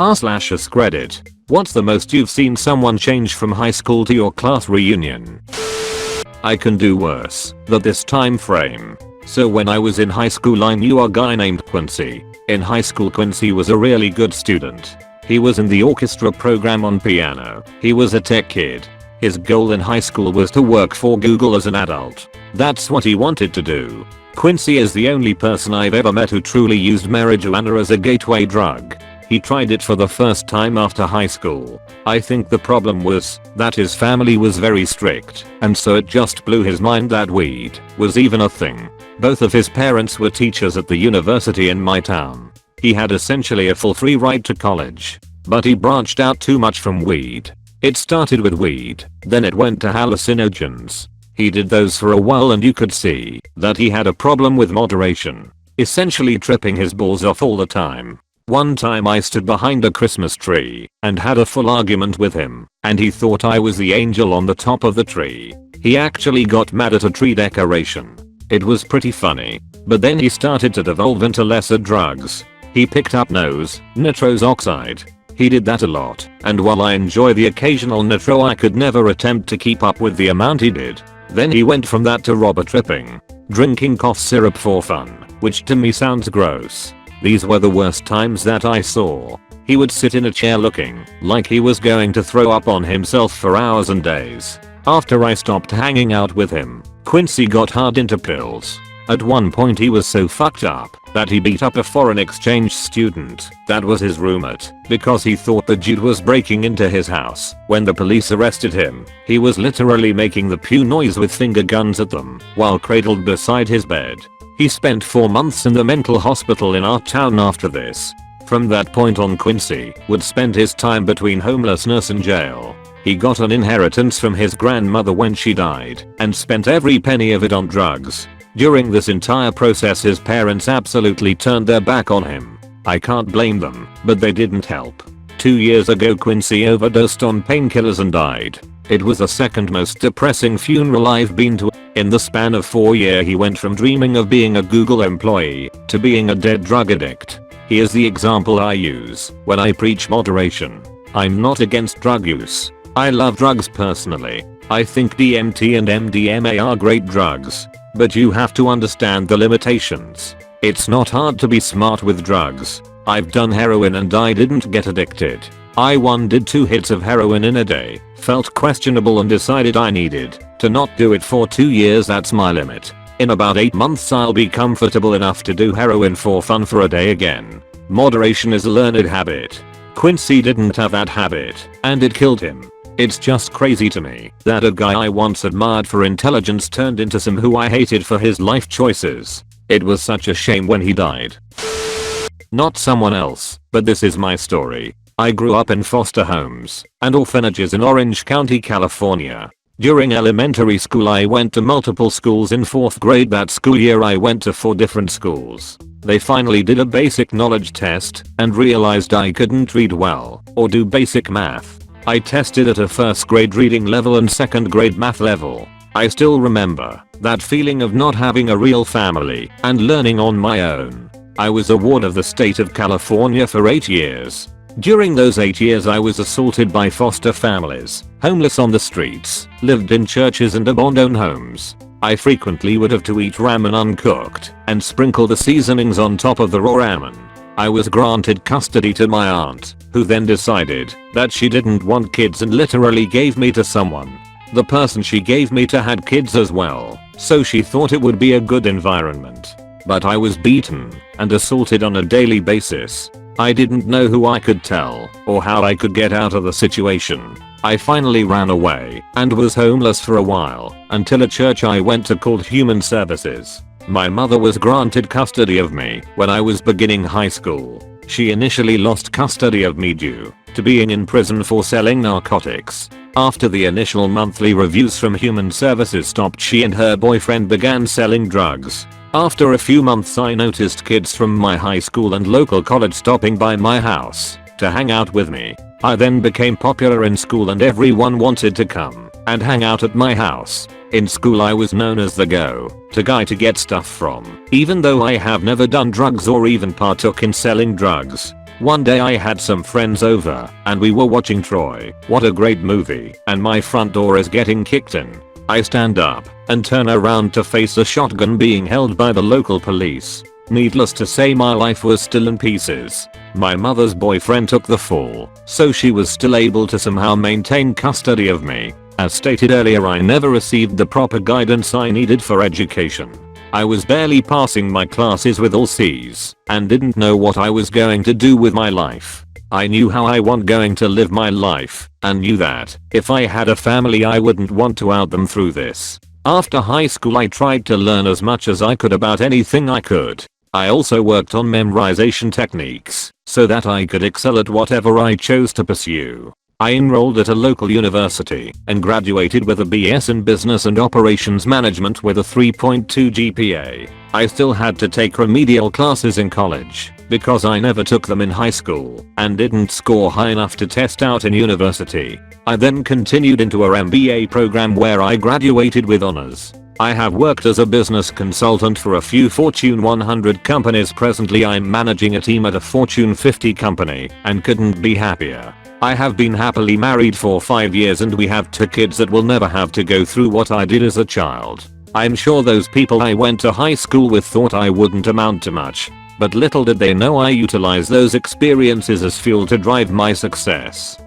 r/AskReddit. What's the most you've seen someone change from high school to your class reunion? I can do worse than this time frame. So when I was in high school I knew a guy named Quincy. In high school Quincy was a really good student. He was in the orchestra program on piano. He was a tech kid. His goal in high school was to work for Google as an adult. That's what he wanted to do. Quincy is the only person I've ever met who truly used marijuana as a gateway drug. He tried it for the first time after high school. I think the problem was that his family was very strict, and so it just blew his mind that weed was even a thing. Both of his parents were teachers at the university in my town. He had essentially a full free ride to college. But he branched out too much from weed. It started with weed, then it went to hallucinogens. He did those for a while and you could see that he had a problem with moderation, essentially tripping his balls off all the time. One time I stood behind a Christmas tree and had a full argument with him, and he thought I was the angel on the top of the tree. He actually got mad at a tree decoration. It was pretty funny, but then he started to devolve into lesser drugs. He picked up nitrous oxide. He did that a lot, and while I enjoy the occasional nitro I could never attempt to keep up with the amount he did. Then he went from that to rubber tripping, drinking cough syrup for fun, which to me sounds gross. These were the worst times that I saw. He would sit in a chair looking like he was going to throw up on himself for hours and days. After I stopped hanging out with him, Quincy got hard into pills. At one point he was so fucked up that he beat up a foreign exchange student that was his roommate because he thought the dude was breaking into his house. When the police arrested him, he was literally making the pew noise with finger guns at them while cradled beside his bed. He spent 4 months in the mental hospital in our town after this. From that point on Quincy would spend his time between homelessness and jail. He got an inheritance from his grandmother when she died and spent every penny of it on drugs. During this entire process his parents absolutely turned their back on him. I can't blame them, but they didn't help. 2 years ago Quincy overdosed on painkillers and died. It was the second most depressing funeral I've been to. In the span of 4 years he went from dreaming of being a Google employee to being a dead drug addict. He is the example I use when I preach moderation. I'm not against drug use. I love drugs personally. I think DMT and MDMA are great drugs. But you have to understand the limitations. It's not hard to be smart with drugs. I've done heroin and I didn't get addicted. I did 2 hits of heroin in a day, felt questionable and decided I needed to not do it for 2 years. That's my limit. In about 8 months I'll be comfortable enough to do heroin for fun for a day again. Moderation is a learned habit. Quincy didn't have that habit, and it killed him. It's just crazy to me that a guy I once admired for intelligence turned into some who I hated for his life choices. It was such a shame when he died. Not someone else, but this is my story. I grew up in foster homes and orphanages in Orange County, California. During elementary school I went to multiple schools. In 4th grade that school year I went to 4 different schools. They finally did a basic knowledge test and realized I couldn't read well or do basic math. I tested at a 1st grade reading level and 2nd grade math level. I still remember that feeling of not having a real family and learning on my own. I was a ward of the state of California for 8 years. During those 8 years I was assaulted by foster families, homeless on the streets, lived in churches and abandoned homes. I frequently would have to eat ramen uncooked and sprinkle the seasonings on top of the raw ramen. I was granted custody to my aunt, who then decided that she didn't want kids and literally gave me to someone. The person she gave me to had kids as well, so she thought it would be a good environment. But I was beaten and assaulted on a daily basis. I didn't know who I could tell or how I could get out of the situation. I finally ran away and was homeless for a while until a church I went to called Human Services. My mother was granted custody of me when I was beginning high school. She initially lost custody of me due to being in prison for selling narcotics. After the initial monthly reviews from Human Services stopped, she and her boyfriend began selling drugs. After a few months I noticed kids from my high school and local college stopping by my house to hang out with me. I then became popular in school and everyone wanted to come and hang out at my house. In school I was known as the go-to guy to get stuff from, even though I have never done drugs or even partook in selling drugs. One day I had some friends over and we were watching Troy. What a great movie, and my front door is getting kicked in. I stand up and turn around to face a shotgun being held by the local police. Needless to say, my life was still in pieces. My mother's boyfriend took the fall, so she was still able to somehow maintain custody of me. As stated earlier, I never received the proper guidance I needed for education. I was barely passing my classes with all C's and didn't know what I was going to do with my life. I knew how I want going to live my life and knew that if I had a family I wouldn't want to out them through this. After high school I tried to learn as much as I could about anything I could. I also worked on memorization techniques so that I could excel at whatever I chose to pursue. I enrolled at a local university and graduated with a BS in Business and Operations Management with a 3.2 GPA. I still had to take remedial classes in college because I never took them in high school and didn't score high enough to test out in university. I then continued into a MBA program where I graduated with honors. I have worked as a business consultant for a few Fortune 100 companies. Presently I'm managing a team at a Fortune 50 company and couldn't be happier. I have been happily married for 5 years and we have 2 kids that will never have to go through what I did as a child. I'm sure those people I went to high school with thought I wouldn't amount to much, but little did they know I utilize those experiences as fuel to drive my success.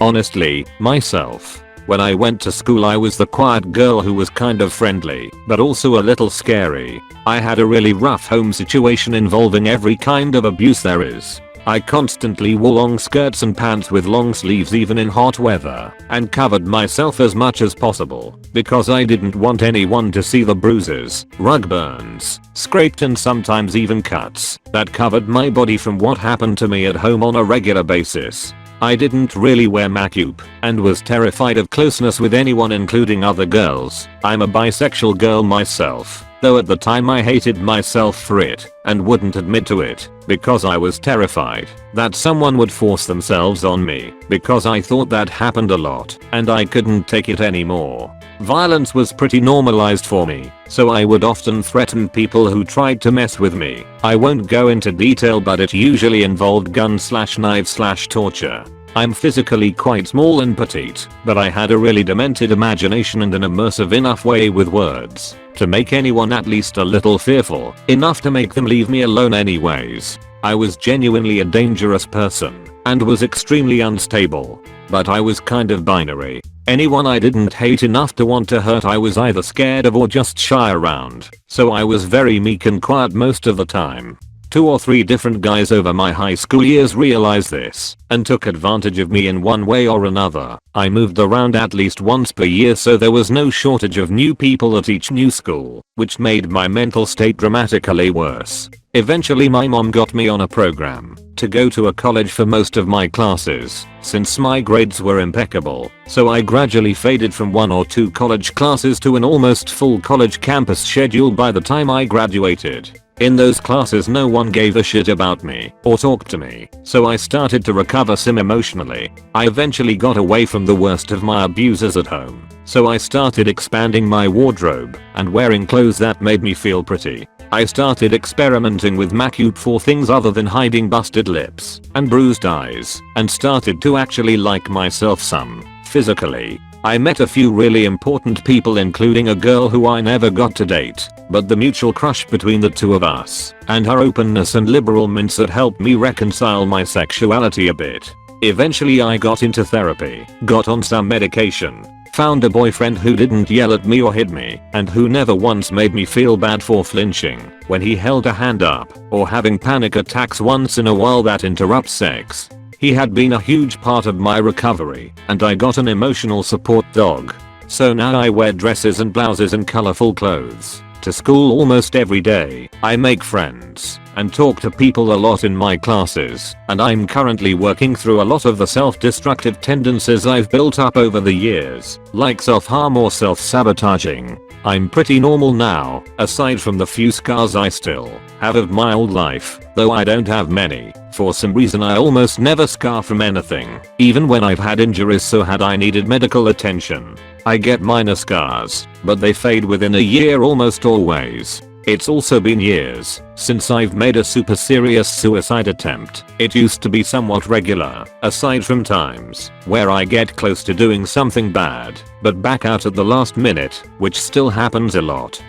Honestly, myself. When I went to school I was the quiet girl who was kind of friendly, but also a little scary. I had a really rough home situation involving every kind of abuse there is. I constantly wore long skirts and pants with long sleeves even in hot weather and covered myself as much as possible because I didn't want anyone to see the bruises, rug burns, scraped and sometimes even cuts that covered my body from what happened to me at home on a regular basis. I didn't really wear makeup and was terrified of closeness with anyone including other girls. I'm a bisexual girl myself, though at the time I hated myself for it and wouldn't admit to it because I was terrified that someone would force themselves on me because I thought that happened a lot and I couldn't take it anymore. Violence was pretty normalized for me, so I would often threaten people who tried to mess with me. I won't go into detail, but it usually involved gun/knife/torture. I'm physically quite small and petite, but I had a really demented imagination and an immersive enough way with words to make anyone at least a little fearful, enough to make them leave me alone anyways. I was genuinely a dangerous person and was extremely unstable, but I was kind of binary. Anyone I didn't hate enough to want to hurt I was either scared of or just shy around, so I was very meek and quiet most of the time. 2 or 3 different guys over my high school years realized this and took advantage of me in one way or another. I moved around at least once per year, so there was no shortage of new people at each new school, which made my mental state dramatically worse. Eventually my mom got me on a program to go to a college for most of my classes since my grades were impeccable, so I gradually faded from 1 or 2 college classes to an almost full college campus schedule by the time I graduated. In those classes no one gave a shit about me or talked to me, so I started to recover some emotionally. I eventually got away from the worst of my abusers at home, so I started expanding my wardrobe and wearing clothes that made me feel pretty. I started experimenting with makeup for things other than hiding busted lips and bruised eyes, and started to actually like myself some, physically. I met a few really important people, including a girl who I never got to date, but the mutual crush between the 2 of us and her openness and liberal mindset helped me reconcile my sexuality a bit. Eventually I got into therapy, got on some medication, found a boyfriend who didn't yell at me or hit me, and who never once made me feel bad for flinching when he held a hand up or having panic attacks once in a while that interrupt sex. He had been a huge part of my recovery, and I got an emotional support dog. So now I wear dresses and blouses and colorful clothes to school almost every day. I make friends and talk to people a lot in my classes, and I'm currently working through a lot of the self-destructive tendencies I've built up over the years, like self-harm or self-sabotaging. I'm pretty normal now, aside from the few scars I still have of my old life, though I don't have many. For some reason I almost never scar from anything, even when I've had injuries, so had I needed medical attention. I get minor scars, but they fade within a year almost always. It's also been years since I've made a super serious suicide attempt. It used to be somewhat regular, aside from times where I get close to doing something bad, but back out at the last minute, which still happens a lot.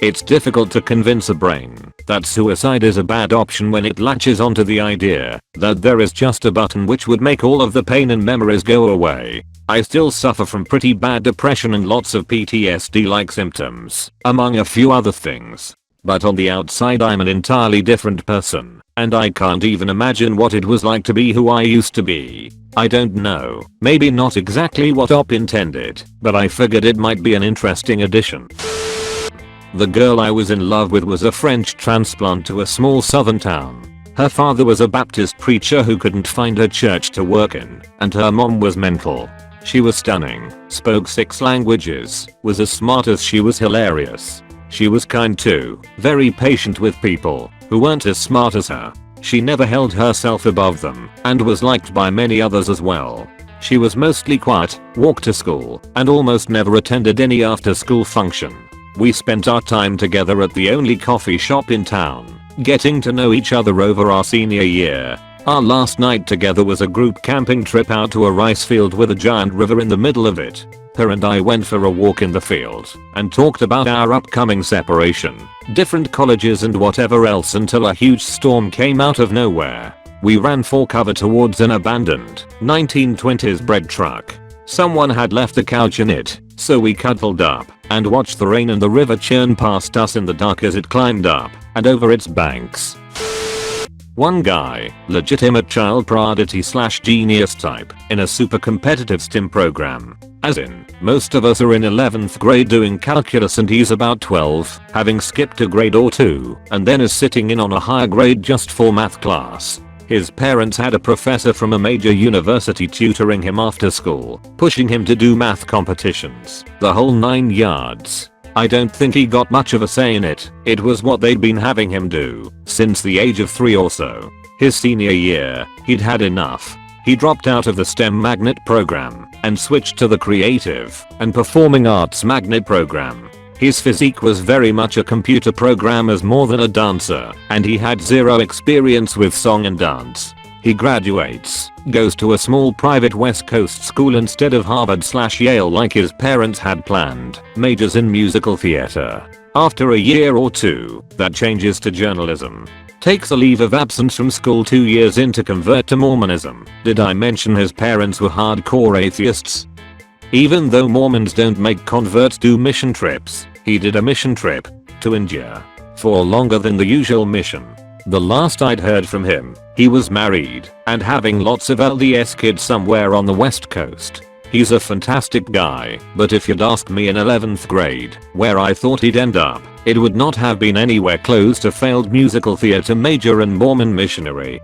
It's difficult to convince a brain that suicide is a bad option when it latches onto the idea that there is just a button which would make all of the pain and memories go away. I still suffer from pretty bad depression and lots of PTSD-like symptoms, among a few other things. But on the outside I'm an entirely different person, and I can't even imagine what it was like to be who I used to be. I don't know, maybe not exactly what Op intended, but I figured it might be an interesting addition. The girl I was in love with was a French transplant to a small southern town. Her father was a Baptist preacher who couldn't find a church to work in, and her mom was mental. She was stunning, spoke 6 languages, was as smart as she was hilarious. She was kind too, very patient with people who weren't as smart as her. She never held herself above them, and was liked by many others as well. She was mostly quiet, walked to school, and almost never attended any after-school function. We spent our time together at the only coffee shop in town, getting to know each other over our senior year. Our last night together was a group camping trip out to a rice field with a giant river in the middle of it. Her and I went for a walk in the field and talked about our upcoming separation, different colleges and whatever else until a huge storm came out of nowhere. We ran for cover towards an abandoned 1920s bread truck. Someone had left the couch in it, so we cuddled up and watched the rain and the river churn past us in the dark as it climbed up and over its banks. One guy, legitimate child prodigy / genius type, in a super competitive STEM program. As in, most of us are in 11th grade doing calculus and he's about 12, having skipped a grade or 2, and then is sitting in on a higher grade just for math class. His parents had a professor from a major university tutoring him after school, pushing him to do math competitions, the whole 9 yards. I don't think he got much of a say in it. It was what they'd been having him do since the age of 3 or so. His senior year, he'd had enough. He dropped out of the STEM magnet program and switched to the creative and performing arts magnet program. His physique was very much a computer programmer's more than a dancer, and he had zero experience with song and dance. He graduates, goes to a small private West Coast school instead of Harvard/Yale like his parents had planned, majors in musical theater. After a year or 2, that changes to journalism. Takes a leave of absence from school 2 years in to convert to Mormonism. Did I mention his parents were hardcore atheists? Even though Mormons don't make converts do mission trips, he did a mission trip to India for longer than the usual mission. The last I'd heard from him, he was married and having lots of LDS kids somewhere on the West Coast. He's a fantastic guy, but if you'd asked me in 11th grade where I thought he'd end up, it would not have been anywhere close to failed musical theater major and Mormon missionary.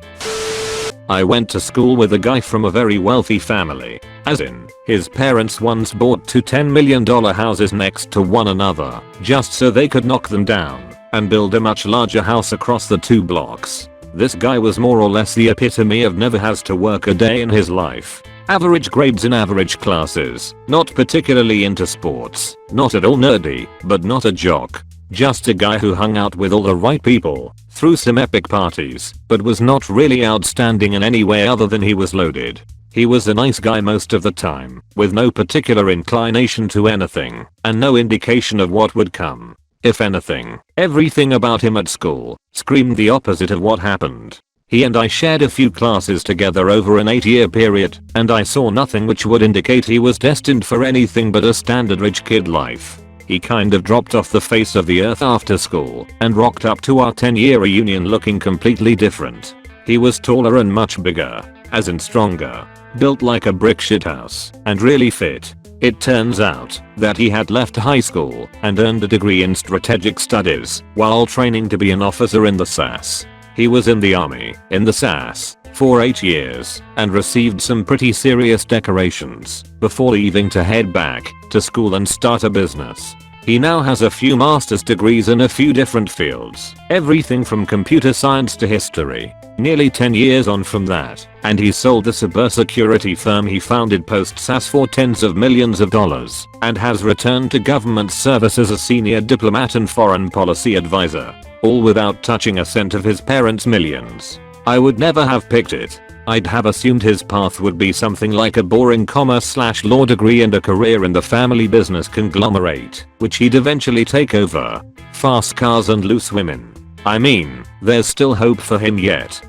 I went to school with a guy from a very wealthy family, as in, his parents once bought 2 $10 million houses next to one another, just so they could knock them down and build a much larger house across the 2 blocks. This guy was more or less the epitome of never has to work a day in his life. Average grades in average classes, not particularly into sports, not at all nerdy, but not a jock. Just a guy who hung out with all the right people, threw some epic parties, but was not really outstanding in any way other than he was loaded. He was a nice guy most of the time, with no particular inclination to anything, and no indication of what would come. If anything, everything about him at school screamed the opposite of what happened. He and I shared a few classes together over an 8-year period, and I saw nothing which would indicate he was destined for anything but a standard rich kid life. He kind of dropped off the face of the earth after school and rocked up to our 10-year reunion looking completely different. He was taller and much bigger, as in stronger, built like a brick shithouse, and really fit. It turns out that he had left high school and earned a degree in strategic studies while training to be an officer in the SAS. He was in the army, in the SAS, for 8 years and received some pretty serious decorations before leaving to head back to school and start a business. He now has a few master's degrees in a few different fields, everything from computer science to history. Nearly 10 years on from that, and he sold the cybersecurity firm he founded post-SAS for tens of millions of dollars, and has returned to government service as a senior diplomat and foreign policy advisor, all without touching a cent of his parents' millions. I would never have picked it. I'd have assumed his path would be something like a boring commerce/law degree and a career in the family business conglomerate, which he'd eventually take over. Fast cars and loose women. I mean, there's still hope for him yet.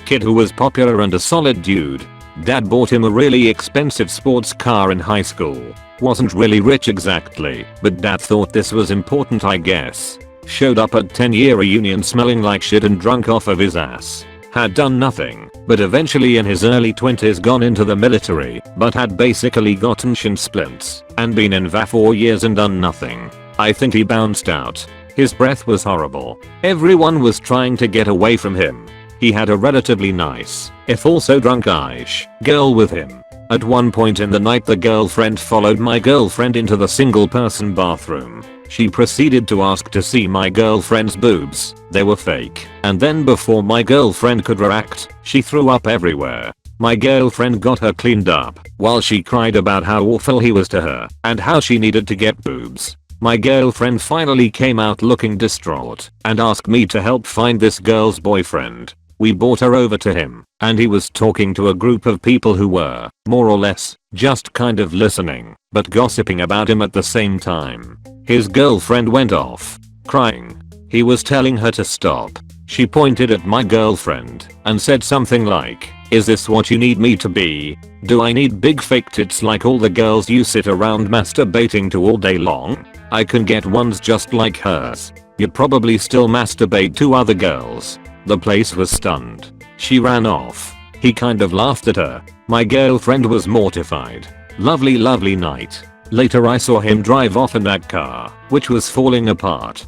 Kid who was popular and a solid dude. Dad bought him a really expensive sports car in high school. Wasn't really rich exactly, but dad thought this was important, I guess. Showed up at 10-year reunion smelling like shit and drunk off of his ass. Had done nothing, but eventually in his early 20s gone into the military, but had basically gotten shin splints, and been in VA 4 years and done nothing. I think he bounced out. His breath was horrible. Everyone was trying to get away from him. He had a relatively nice, if also drunk-ish, girl with him. At one point in the night the girlfriend followed my girlfriend into the single-person bathroom. She proceeded to ask to see my girlfriend's boobs. They were fake. And then before my girlfriend could react, she threw up everywhere. My girlfriend got her cleaned up, while she cried about how awful he was to her, and how she needed to get boobs. My girlfriend finally came out looking distraught, and asked me to help find this girl's boyfriend. We brought her over to him, and he was talking to a group of people who were, more or less, just kind of listening, but gossiping about him at the same time. His girlfriend went off, crying. He was telling her to stop. She pointed at my girlfriend and said something like, "Is this what you need me to be? Do I need big fake tits like all the girls you sit around masturbating to all day long? I can get ones just like hers. You'd probably still masturbate to other girls." The place was stunned. She ran off. He kind of laughed at her. My girlfriend was mortified. Lovely night. Later I saw him drive off in that car, which was falling apart.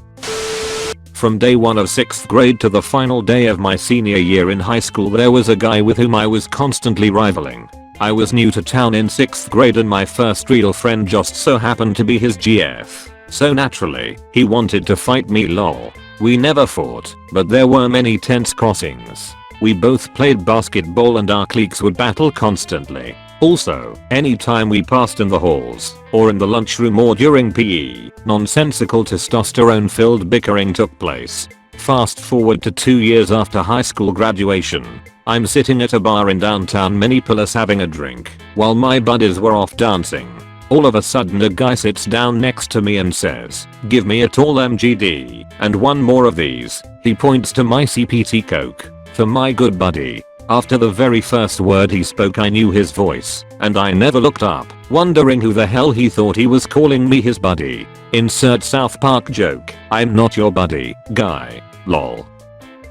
From day 1 of 6th grade to the final day of my senior year in high school there was a guy with whom I was constantly rivaling. I was new to town in 6th grade and my first real friend just so happened to be his GF. So naturally, he wanted to fight me, lol. We never fought, but there were many tense crossings. We both played basketball and our cliques would battle constantly. Also, anytime we passed in the halls, or in the lunchroom or during PE, nonsensical testosterone-filled bickering took place. Fast forward to 2 years after high school graduation. I'm sitting at a bar in downtown Minneapolis having a drink, while my buddies were off dancing. All of a sudden a guy sits down next to me and says, "Give me a tall MGD, and one more of these." He points to my CPT Coke. For my good buddy. After the very first word he spoke I knew his voice, and I never looked up, wondering who the hell he thought he was calling me his buddy. Insert South Park joke, "I'm not your buddy, guy, lol."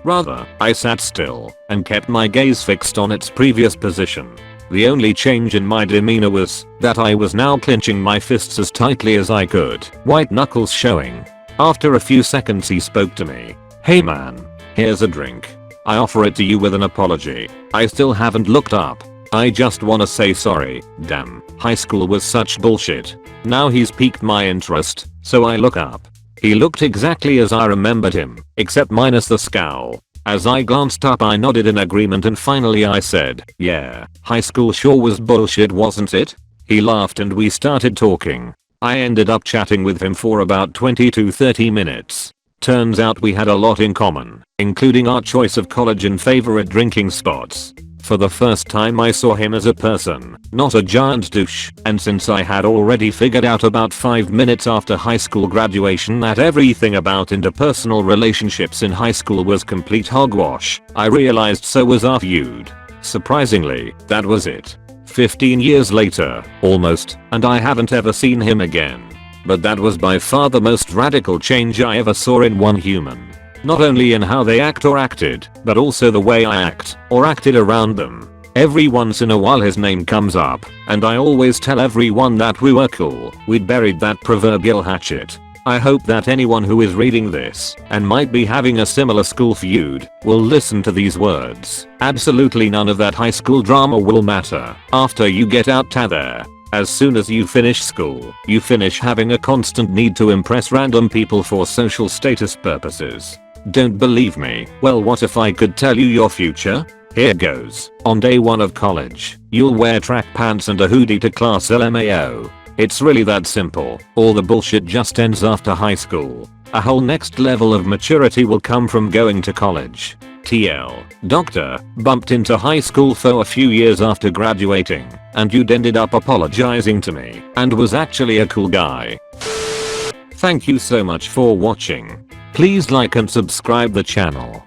Rather, I sat still, and kept my gaze fixed on its previous position. The only change in my demeanor was that I was now clenching my fists as tightly as I could, white knuckles showing. After a few seconds he spoke to me. "Hey man, here's a drink. I offer it to you with an apology. I still haven't looked up. I just wanna say sorry. Damn, high school was such bullshit." Now he's piqued my interest, so I look up. He looked exactly as I remembered him, except minus the scowl. As I glanced up I nodded in agreement and finally I said, "Yeah, high school sure was bullshit, wasn't it?" He laughed and we started talking. I ended up chatting with him for about 20 to 30 minutes. Turns out we had a lot in common, including our choice of college and favorite drinking spots. For the first time I saw him as a person, not a giant douche, and since I had already figured out about 5 minutes after high school graduation that everything about interpersonal relationships in high school was complete hogwash, I realized so was our feud. Surprisingly, that was it. 15 years later, almost, and I haven't ever seen him again. But that was by far the most radical change I ever saw in one human. Not only in how they act or acted, but also the way I act, or acted around them. Every once in a while his name comes up, and I always tell everyone that we were cool, we'd buried that proverbial hatchet. I hope that anyone who is reading this, and might be having a similar school feud, will listen to these words. Absolutely none of that high school drama will matter after you get out there. As soon as you finish school, you finish having a constant need to impress random people for social status purposes. Don't believe me? Well, what if I could tell you your future? Here goes. On day 1 of college, you'll wear track pants and a hoodie to class LMAO. It's really that simple. All the bullshit just ends after high school. A whole next level of maturity will come from going to college. TL. Doctor, bumped into high school for a few years after graduating, and you'd ended up apologizing to me, and was actually a cool guy. Thank you so much for watching. Please like and subscribe the channel.